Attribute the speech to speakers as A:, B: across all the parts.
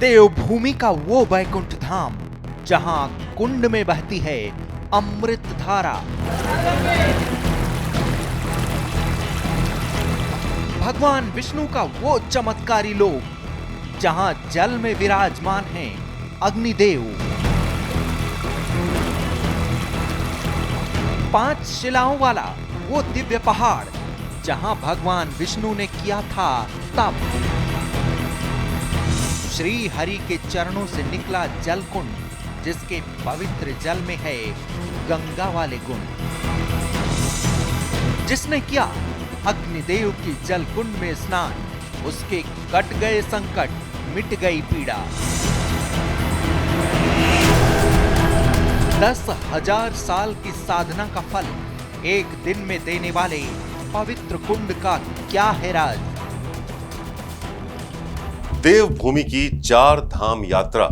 A: देवभूमि का वो वैकुंठ धाम जहां कुंड में बहती है अमृत धारा। भगवान विष्णु का वो चमत्कारी लोक जहां जल में विराजमान हैं अग्निदेव। 5 शिलाओं वाला वो दिव्य पहाड़ जहां भगवान विष्णु ने किया था तप। श्री हरि के चरणों से निकला जल कुंड जिसके पवित्र जल में है गंगा वाले गुण। जिसने किया अग्निदेव की जल कुंड में स्नान, उसके कट गए संकट, मिट गई पीड़ा। 10,000 साल की साधना का फल एक दिन में देने वाले पवित्र कुंड का क्या है राज।
B: देवभूमि की 4 धाम यात्रा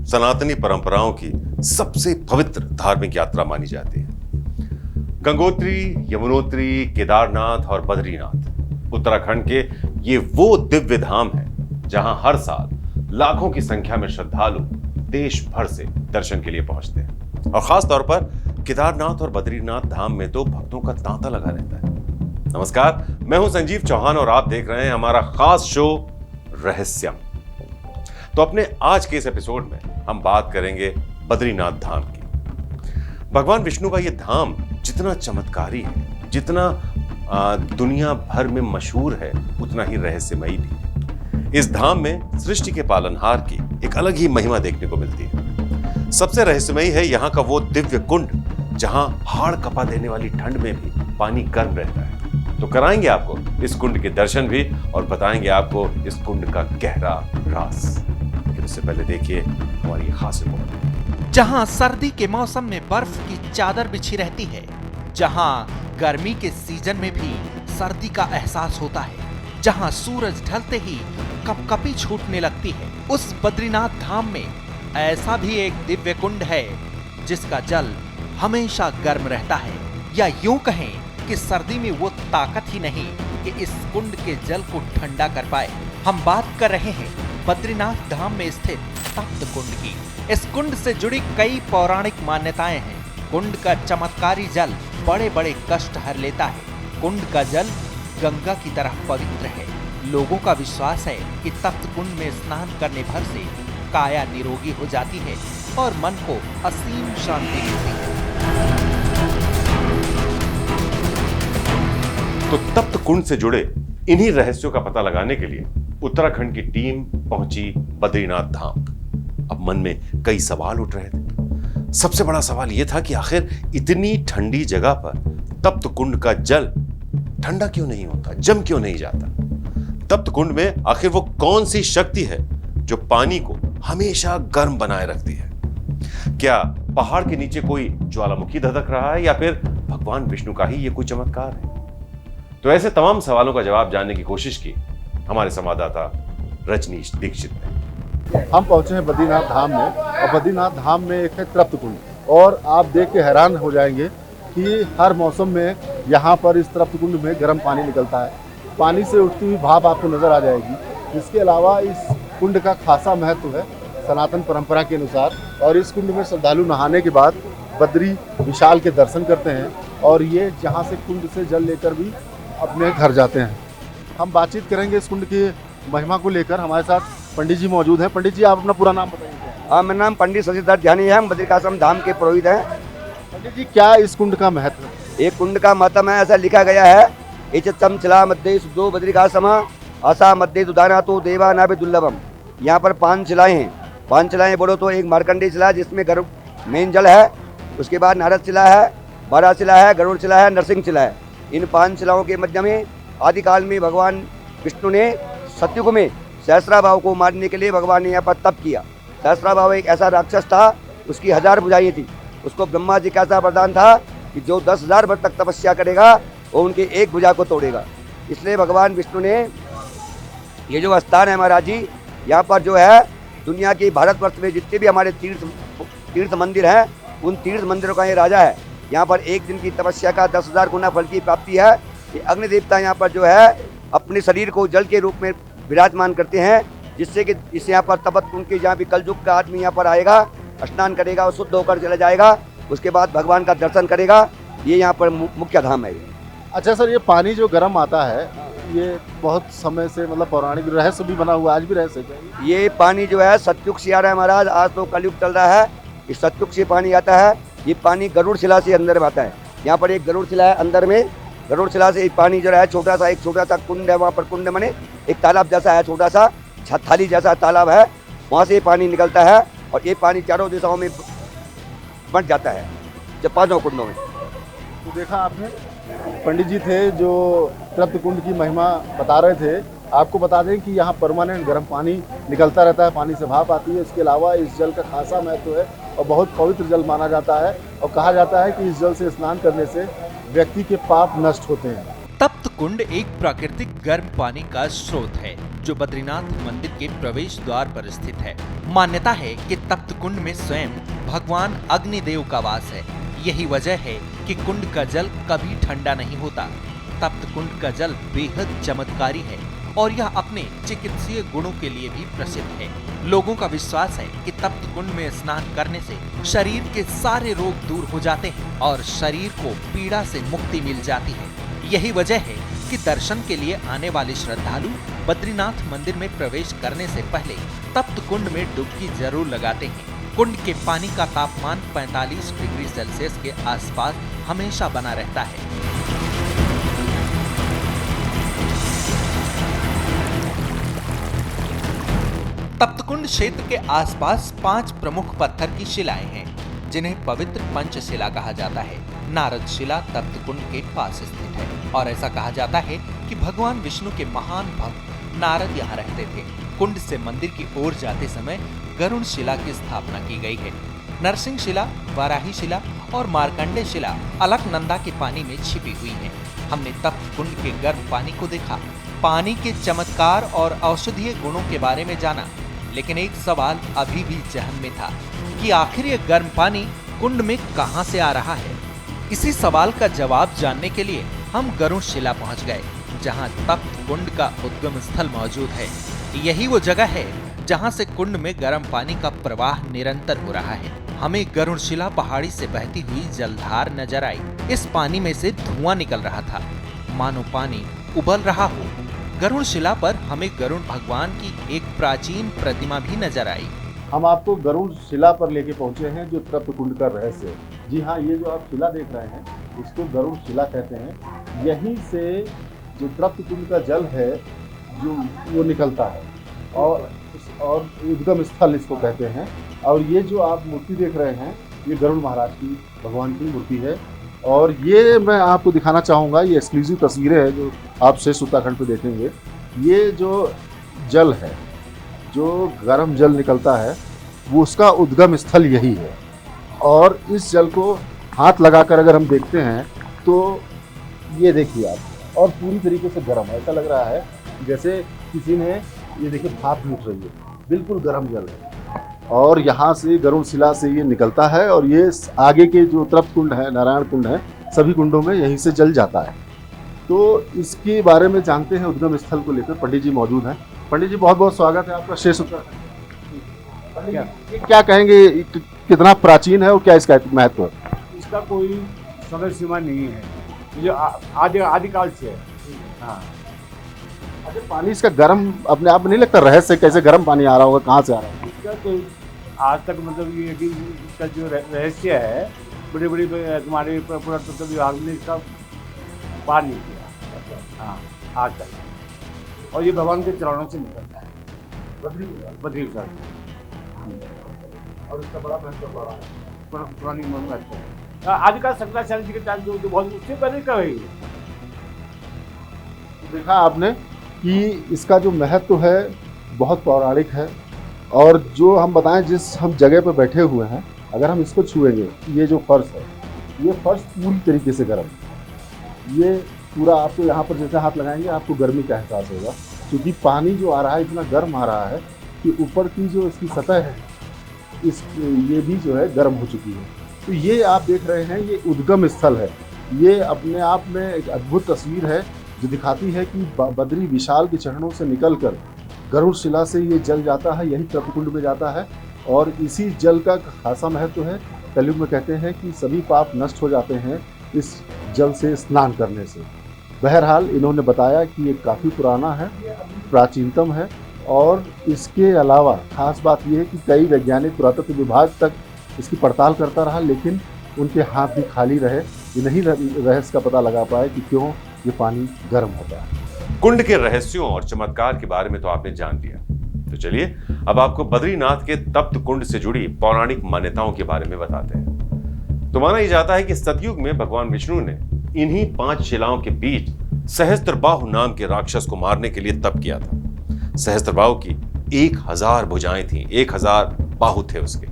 B: सनातनी परंपराओं की सबसे पवित्र धार्मिक यात्रा मानी जाती है। गंगोत्री, यमुनोत्री, केदारनाथ और बद्रीनाथ उत्तराखंड के ये वो दिव्य धाम हैं जहां हर साल लाखों की संख्या में श्रद्धालु देश भर से दर्शन के लिए पहुंचते हैं। और खास तौर पर केदारनाथ और बद्रीनाथ धाम में तो भक्तों का तांता लगा रहता है। नमस्कार, मैं हूं संजीव चौहान और आप देख रहे हैं हमारा खास शो रहस्यम। तो अपने आज के इस एपिसोड में हम बात करेंगे बद्रीनाथ धाम की। भगवान विष्णु का यह धाम जितना चमत्कारी है, जितना दुनिया भर में मशहूर है, उतना ही रहस्यमयी भी है। इस धाम में सृष्टि के पालनहार की एक अलग ही महिमा देखने को मिलती है। सबसे रहस्यमयी है यहाँ का वो दिव्य कुंड जहां हाड़ कपा देने वाली ठंड में भी पानी गर्म रहता है। तो कराएंगे आपको इस कुंड के दर्शन भी और बताएंगे आपको इस कुंड का गहरा राज। लेकिन उससे पहले देखिए हमारी खास रिपोर्ट।
A: जहां सर्दी के मौसम में बर्फ की चादर बिछी रहती है, जहां गर्मी के सीजन में भी सर्दी का एहसास होता है, जहां सूरज ढलते ही कपकपी छूटने लगती है, उस बद्रीनाथ धाम में ऐसा भी एक दिव्य कुंड है जिसका जल हमेशा गर्म रहता है। या यूं कहें कि सर्दी में वो ताकत ही नहीं कि इस कुंड के जल को ठंडा कर पाए। हम बात कर रहे हैं बद्रीनाथ धाम में स्थित तप्त कुंड की। इस कुंड से जुड़ी कई पौराणिक मान्यताएं हैं। कुंड का चमत्कारी जल बड़े बड़े कष्ट हर लेता है। कुंड का जल गंगा की तरह पवित्र है। लोगों का विश्वास है कि तप्त कुंड में स्नान करने भर से काया निरोगी हो जाती है और मन को असीम शांति मिलती है।
B: तो तप्त कुंड से जुड़े इन्हीं रहस्यों का पता लगाने के लिए उत्तराखंड की टीम पहुंची बद्रीनाथ धाम। अब मन में कई सवाल उठ रहे थे। सबसे बड़ा सवाल यह था कि आखिर इतनी ठंडी जगह पर तप्त कुंड का जल ठंडा क्यों नहीं होता, जम क्यों नहीं जाता। तप्त कुंड में आखिर वो कौन सी शक्ति है जो पानी को हमेशा गर्म बनाए रखती है। क्या पहाड़ के नीचे कोई ज्वालामुखी धधक रहा है या फिर भगवान विष्णु का ही ये कोई चमत्कार है। तो ऐसे तमाम सवालों का जवाब जानने की कोशिश की हमारे संवाददाता रजनीश दीक्षित ने।
C: हम पहुंचे हैं बद्रीनाथ धाम में और बद्रीनाथ धाम में एक है तप्त कुंड और आप देख के हैरान हो जाएंगे कि हर मौसम में यहाँ पर इस तप्त कुंड में गर्म पानी निकलता है। पानी से उठती हुई भाप आपको नजर आ जाएगी। इसके अलावा इस कुंड का खासा महत्व है सनातन परंपरा के अनुसार। और इस कुंड में श्रद्धालु नहाने के बाद बद्री विशाल के दर्शन करते हैं और ये जहाँ से कुंड से जल लेकर भी अपने घर जाते हैं। हम बातचीत करेंगे इस कुंड की महिमा को लेकर। हमारे साथ पंडित जी मौजूद हैं। पंडित जी, आप अपना पूरा नाम बताइए।
D: मेरा नाम पंडित शशिधर ध्यानी है। हम बद्रिकाश्रम धाम के पुरोहित हैं।
C: पंडित जी, क्या इस कुंड का महत्व है?
D: एक कुंड का महत्व है, ऐसा लिखा गया है, इचतम चिला मध्य सुदो बद्रिकाश्रम आशा मध्य दुदाना तो देवा नाभि दुर्लभम। यहाँ पर 5 शिलाएं हैं। 5 शिलाएं बोलो तो एक मार्कंडेय शिला जिसमें मेन जल है, उसके बाद नारद शिला है, बारा शिला है, गरुड़ शिला है, नरसिंह शिला है। इन 5 शिलाओं के मध्य में आदिकाल में भगवान विष्णु ने सतयुग में सहस्राभाव को मारने के लिए भगवान ने यहाँ पर तप किया। सहस्राभाव एक ऐसा राक्षस था, उसकी 1000 भुजाएं थी। उसको ब्रह्मा जी का ऐसा वरदान था कि जो 10,000 वर्ष तक तपस्या करेगा वो उनके एक भुजा को तोड़ेगा। इसलिए भगवान विष्णु ने ये जो स्थान है महाराज जी, यहाँ पर जो है दुनिया के भारतवर्ष में जितने भी हमारे तीर्थ मंदिर हैं, उन तीर्थ मंदिरों का ये राजा है। यहाँ पर एक दिन की तपस्या का 10,000 गुना फल की प्राप्ति है। ये अग्नि देवता यहाँ पर जो है अपने शरीर को जल के रूप में विराजमान करते हैं जिससे कि इस यहाँ पर तपत कुंड के जहाँ भी कलयुग का आदमी यहाँ पर आएगा, स्नान करेगा और शुद्ध होकर चला जाएगा, उसके बाद भगवान का दर्शन करेगा। ये यहाँ पर मुख्य धाम है।
C: अच्छा सर, ये पानी जो गर्म आता है, ये बहुत समय से मतलब पौराणिक रहस्य भी बना हुआ है, आज भी रहस्य है।
D: ये पानी जो है सतयुग से आ रहा है महाराज, आज तो कलयुग चल रहा है। इस सतयुग से पानी आता है। ये पानी गरुड़ शिला से अंदर में आता है। यहाँ पर एक गरुड़ शिला है अंदर में, गरुड़ शिला से पानी जो है एक छोटा सा कुंड है, वहाँ पर कुंड मने एक तालाब जैसा है, छोटा सा थाली जैसा तालाब है, वहाँ से पानी निकलता है और ये पानी चारों दिशाओं में बंट जाता है, जब 5 कुंडों में।
C: तो देखा आपने, पंडित जी थे जो तृप्त कुंड की महिमा बता रहे थे। आपको बता दें कि यहाँ परमानेंट गर्म पानी निकलता रहता है, पानी से भाप आती है। इसके अलावा इस जल का खासा महत्व है और बहुत पवित्र जल माना जाता है और कहा जाता है कि इस जल से स्नान करने से व्यक्ति के पाप नष्ट होते हैं।
A: तप्त कुंड एक प्राकृतिक गर्म पानी का स्रोत है जो बद्रीनाथ मंदिर के प्रवेश द्वार पर स्थित है। मान्यता है कि तप्त कुंड में स्वयं भगवान अग्निदेव का वास है। यही वजह है कि कुंड का जल कभी ठंडा नहीं होता। तप्त कुंड का जल बेहद चमत्कारी है और यह अपने चिकित्सीय गुणों के लिए भी प्रसिद्ध है। लोगों का विश्वास है कि तप्त कुंड में स्नान करने से शरीर के सारे रोग दूर हो जाते हैं और शरीर को पीड़ा से मुक्ति मिल जाती है। यही वजह है कि दर्शन के लिए आने वाले श्रद्धालु बद्रीनाथ मंदिर में प्रवेश करने से पहले तप्त कुंड में डुबकी जरूर लगाते हैं। कुंड के पानी का तापमान 45 डिग्री सेल्सियस के आसपास हमेशा बना रहता है। तप्तकुंड क्षेत्र के आसपास 5 प्रमुख पत्थर की शिलाएं हैं जिन्हें पवित्र पंचशिला कहा जाता है। नारद शिला तप्तकुंड के पास स्थित है और ऐसा कहा जाता है कि भगवान विष्णु के महान भक्त नारद यहाँ रहते थे। कुंड से मंदिर की ओर जाते समय गरुड़ शिला की स्थापना की गई है। नरसिंह शिला, वाराही शिला और मार्कंडे शिला अलकनंदा के पानी में छिपी हुई है। हमने तप्त कुंड के गर्म पानी को देखा, पानी के चमत्कार और औषधीय गुणों के बारे में जाना, लेकिन एक सवाल अभी भी जहन में था कि आखिर ये गर्म पानी कुंड में कहां से आ रहा है। इसी सवाल का जवाब जानने के लिए हम गरुड़ शिला पहुंच गए, जहां तप्त कुंड का उद्गम स्थल मौजूद है। यही वो जगह है जहां से कुंड में गर्म पानी का प्रवाह निरंतर हो रहा है। हमें गरुड़ शिला पहाड़ी से बहती हुई जलधार नजर आई। इस पानी में से धुआं निकल रहा था, मानो पानी उबल रहा हो। गरुड़ शिला पर हमें गरुड़ भगवान की एक प्राचीन प्रतिमा भी नजर आई।
C: हम आपको गरुड़ शिला पर लेके पहुंचे हैं, जो तप्त कुंड का रहस्य है। जी हाँ, ये जो आप शिला देख रहे हैं इसको गरुड़ शिला कहते हैं। यहीं से जो तप्त कुंड का जल है जो वो निकलता है और उद्गम स्थल इसको कहते हैं। और ये जो आप मूर्ति देख रहे हैं ये गरुड़ महाराज की, भगवान की मूर्ति है। और ये मैं आपको दिखाना चाहूँगा, ये एक्सक्लूसिव तस्वीरें हैं जो आप शेष उत्तराखंड पे देखेंगे। ये जो जल है, जो गर्म जल निकलता है, वो उसका उद्गम स्थल यही है। और इस जल को हाथ लगाकर अगर हम देखते हैं तो ये देखिए आप, और पूरी तरीके से गर्म, ऐसा लग रहा है जैसे किसी ने, ये देखिए भाप निकल रही है, बिल्कुल गर्म जल है। और यहाँ से गरुड़ शिला से ये निकलता है और ये आगे के जो तप्त कुंड है, नारायण कुंड है, सभी कुंडों में यहीं से जल जाता है। तो इसके बारे में जानते हैं, उद्गम स्थल को लेकर पंडित जी मौजूद हैं। पंडित जी बहुत बहुत स्वागत है आपका शेष उत्तराखंड। क्या कहेंगे, कितना प्राचीन है और क्या इसका महत्व है?
E: इसका कोई समय सीमा नहीं है, जो आदिकाल से है। हाँ,
C: अच्छा, पानी इसका गर्म अपने आप में नहीं लगता रहस्य, कैसे गर्म पानी आ रहा होगा, कहाँ से आ रहा होगा?
E: इसका तो आज तक मतलब ये कि इसका जो रहस्य है, बड़े बड़े तुम्हारे पुरातत्व विभाग ने इसका पार नहीं किया। हाँ, आज तक। और ये भगवान के चरणों से निकलता है, बद्री विशाल।
C: और इसका बड़ा महत्व बड़ा है,
E: पुरानी महत्व है। आदिकाल शंकराचार्य जी के टाइम जो बहुत उससे पहले का है।
C: देखा आपने कि इसका जो महत्व है बहुत पौराणिक है। और जो हम बताएं, जिस हम जगह पर बैठे हुए हैं, अगर हम इसको छुएंगे, ये जो फर्श है, ये फर्श पूरी तरीके से गर्म, ये पूरा आपको यहाँ पर जैसे हाथ लगाएंगे आपको गर्मी का एहसास होगा, क्योंकि पानी जो आ रहा है इतना गर्म आ रहा है कि ऊपर की जो इसकी सतह है ये भी जो है गर्म हो चुकी है। तो ये आप देख रहे हैं, ये उद्गम स्थल है। ये अपने आप में एक अद्भुत तस्वीर है जो दिखाती है कि बद्री विशाल के चरणों से निकलकर गरुड़ शिला से ये जल जाता है, यही तप्तकुंड में जाता है और इसी जल का खासा महत्व है। कलयुग में कहते हैं कि सभी पाप नष्ट हो जाते हैं इस जल से स्नान करने से। बहरहाल इन्होंने बताया कि ये काफ़ी पुराना है, प्राचीनतम है और इसके अलावा खास बात ये है कि कई वैज्ञानिक पुरातत्व विभाग तक इसकी पड़ताल करता रहा, लेकिन उनके हाथ भी खाली रहे। ये नहीं रहस्य का पता लगा पाए कि क्यों ये पानी गर्म होता है।
B: कुंड के रहस्यों और चमत्कार के बारे में तो आपने जान लिया, तो चलिए अब आपको बद्रीनाथ के तप्त कुंड से जुड़ी पौराणिक मान्यताओं के बारे में बताते हैं। तो माना जाता है कि सतयुग में भगवान विष्णु ने इन्हीं 5 शिलाओं के बीच सहस्त्रबाहु नाम के राक्षस को मारने के लिए तप किया था। सहस्त्रबाहु की 1000 भुजाएं थीं, 1000 बाहु थे उसके।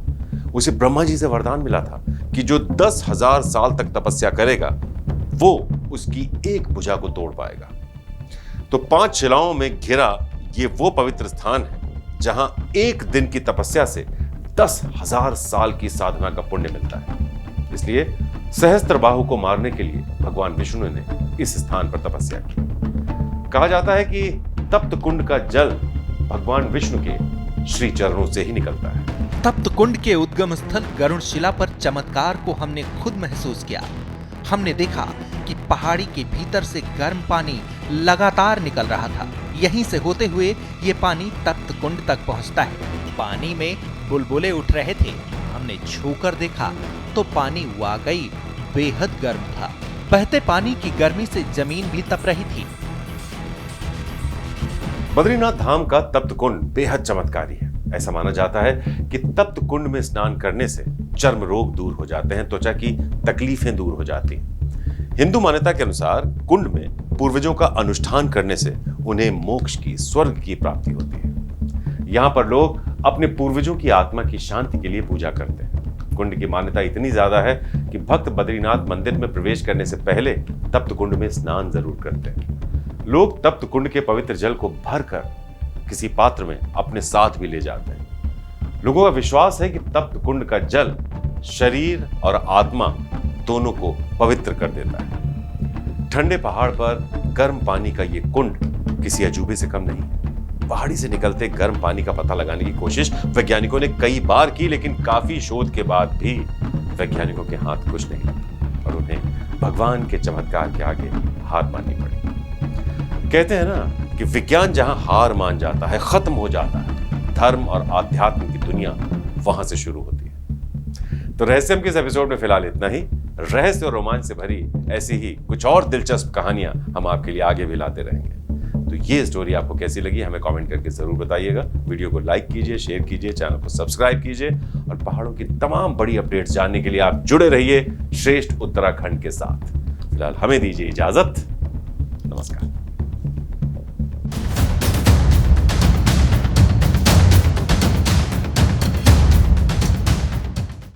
B: उसे ब्रह्मा जी से वरदान मिला था कि जो 10,000 साल तक तपस्या करेगा वो उसकी एक भुजा को तोड़ पाएगा। तो 5 शिलाओं में घिरा ये वो पवित्र स्थान है जहां एक दिन की तपस्या से 10,000 साल की साधना का पुण्य मिलता है। इसलिए सहस्त्रबाहु को मारने के लिए भगवान विष्णु ने इस स्थान पर तपस्या की। कहा जाता है कि तप्त कुंड का जल भगवान विष्णु के श्री चरणों से ही निकलता है।
A: तप्त कुंड के उद्गम स्थल गरुड़ शिला पर चमत्कार को हमने खुद महसूस किया। हमने देखा कि पहाड़ी के भीतर से गर्म पानी लगातार निकल रहा था। यहीं से होते हुए ये पानी तप्त कुंड तक पहुंचता है। पानी में बुलबुले उठ रहे थे। हमने छूकर देखा तो पानी वाकई बेहद गर्म था। बहते पानी की गर्मी से जमीन भी तप रही थी।
B: बद्रीनाथ धाम का तप्त कुंड बेहद चमत्कारी है। ऐसा माना जाता है कि तप्त कुंड में स्नान करने से चर्म रोग दूर हो जाते हैं, त्वचा की तकलीफें दूर हो जाती हैं। हिंदू मान्यता के अनुसार कुंड में पूर्वजों का अनुष्ठान करने से उन्हें मोक्ष की, स्वर्ग की प्राप्ति होती है। यहाँ पर लोग अपने पूर्वजों की आत्मा की शांति के लिए पूजा करते हैं। कुंड की मान्यता इतनी ज्यादा है कि भक्त बद्रीनाथ मंदिर में प्रवेश करने से पहले तप्त कुंड में स्नान जरूर करते हैं। लोग तप्त कुंड के पवित्र जल को भरकर किसी पात्र में अपने साथ भी ले जाते हैं। लोगों का विश्वास है कि तप्त कुंड का जल शरीर और आत्मा दोनों को पवित्र कर देता है। ठंडे पहाड़ पर गर्म पानी का ये कुंड किसी अजूबे से कम नहीं। पहाड़ी से निकलते गर्म पानी का पता लगाने की कोशिश वैज्ञानिकों ने कई बार की, लेकिन काफी शोध के बाद भी वैज्ञानिकों के हाथ कुछ नहीं लगा और उन्हें भगवान के चमत्कार के आगे हार माननी पड़ी। कहते हैं ना कि विज्ञान जहां हार मान जाता है, खत्म हो जाता है, धर्म और आध्यात्म की दुनिया वहां से शुरू होती है। तो रहस्यम के इस एपिसोड में फिलहाल इतना ही। रहस्य और रोमांच से भरी ऐसी ही कुछ और दिलचस्प कहानियां हम आपके लिए आगे भी लाते रहेंगे। तो ये स्टोरी आपको कैसी लगी हमें कमेंट करके जरूर बताइएगा। वीडियो को लाइक कीजिए, शेयर कीजिए, चैनल को सब्सक्राइब कीजिए और पहाड़ों की तमाम बड़ी अपडेट्स जानने के लिए आप जुड़े रहिए श्रेष्ठ उत्तराखंड के साथ। फिलहाल हमें दीजिए इजाजत। नमस्कार।